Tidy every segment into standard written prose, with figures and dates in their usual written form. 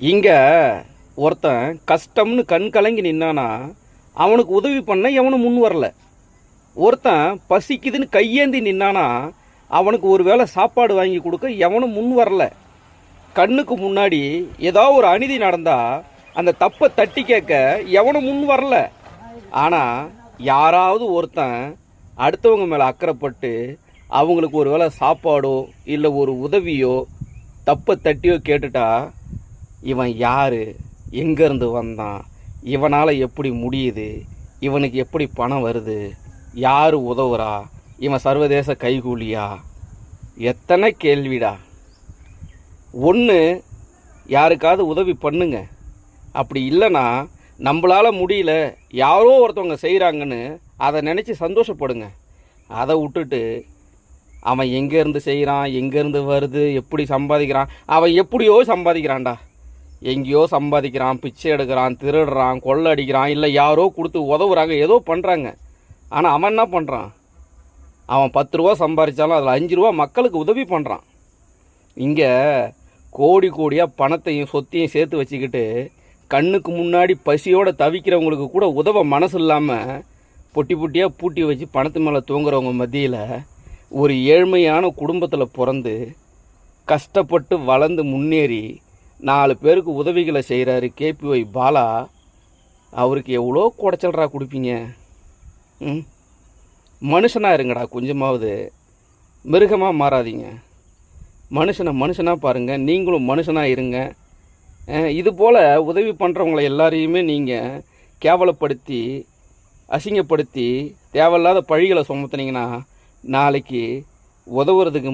இங்கே ஒருத்தன் கஷ்டம்னு கண் கலங்கி நின்னானா அவனுக்கு உதவி பண்ண எவனும் முன் வரல. ஒருத்தன் பசிக்குதுன்னு கையேந்தி நின்னானா அவனுக்கு ஒரு வேளை சாப்பாடு வாங்கி கொடுக்க எவனும் முன் வரல. கண்ணுக்கு முன்னாடி ஏதோ ஒரு அநீதி நடந்தால் அந்த தப்பை தட்டி கேட்க எவனும் முன் வரல. ஆனால் யாராவது ஒருத்தன் அடுத்தவங்க மேலே அக்கறைப்பட்டு அவங்களுக்கு ஒரு வேளை சாப்பாடோ இல்லை ஒரு உதவியோ தப்பை தட்டியோ கேட்டுட்டா இவன் யார், எங்கேருந்து வந்தான், இவனால் எப்படி முடியுது, இவனுக்கு எப்படி பணம் வருது, யார் உதவுறா, இவன் சர்வதேச கைகூலியா, எத்தனை கேள்விடா. ஒன்று யாருக்காவது உதவி பண்ணுங்க. அப்படி இல்லைன்னா நம்மளால் முடியல யாரோ ஒருத்தவங்க செய்கிறாங்கன்னு அதை நினச்சி சந்தோஷப்படுங்க. அதை விட்டுட்டு அவன் எங்கேருந்து செய்கிறான், எங்கேருந்து வருது, எப்படி சம்பாதிக்கிறான், அவன் எப்படியோ சம்பாதிக்கிறான்டா. எங்கேயோ சம்பாதிக்கிறான், பிச்சை எடுக்கிறான், திருடுறான், கொள்ளை அடிக்கிறான், இல்லை யாரோ கொடுத்து உதவுறாங்க, ஏதோ பண்ணுறாங்க. ஆனால் அவன் என்ன பண்ணுறான்? அவன் 10 ரூபா சம்பாதிச்சாலும் அதில் 5 ரூபா மக்களுக்கு உதவி பண்ணுறான். இங்கே கோடி கோடியாக பணத்தையும் சொத்தையும் சேர்த்து வச்சுக்கிட்டு கண்ணுக்கு முன்னாடி பசியோடு தவிக்கிறவங்களுக்கு கூட உதவ மனசு இல்லாமல் பொட்டி பொட்டியாக பூட்டி வச்சு பணத்து மேலே தூங்குறவங்க மத்தியில் ஒரு ஏழ்மையான குடும்பத்தில் பிறந்து கஷ்டப்பட்டு வளர்ந்து முன்னேறி 4 பேருக்கு உதவிகளை செய்கிறாரு கேபிஒய் பாலா. அவருக்கு எவ்வளோ குடைச்சல்றா கொடுப்பீங்க? மனுஷனாக இருங்கடா, கொஞ்சமாவது மிருகமாக மாறாதீங்க. மனுஷனாக பாருங்கள், நீங்களும் மனுஷனாக இருங்க. இது போல் உதவி பண்ணுறவங்கள எல்லாரையுமே நீங்கள் கேவலப்படுத்தி அசிங்கப்படுத்தி தேவையில்லாத பழிகளை சுமத்துனீங்கன்னா நாளைக்கு உதவுறதுக்கு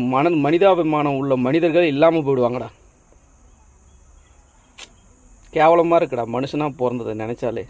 மனிதாபிமானம் உள்ள மனிதர்கள் இல்லாமல் போயிடுவாங்கடா. கேவலமாக இருக்குடா மனுஷனாக பிறந்ததை நினச்சாலே.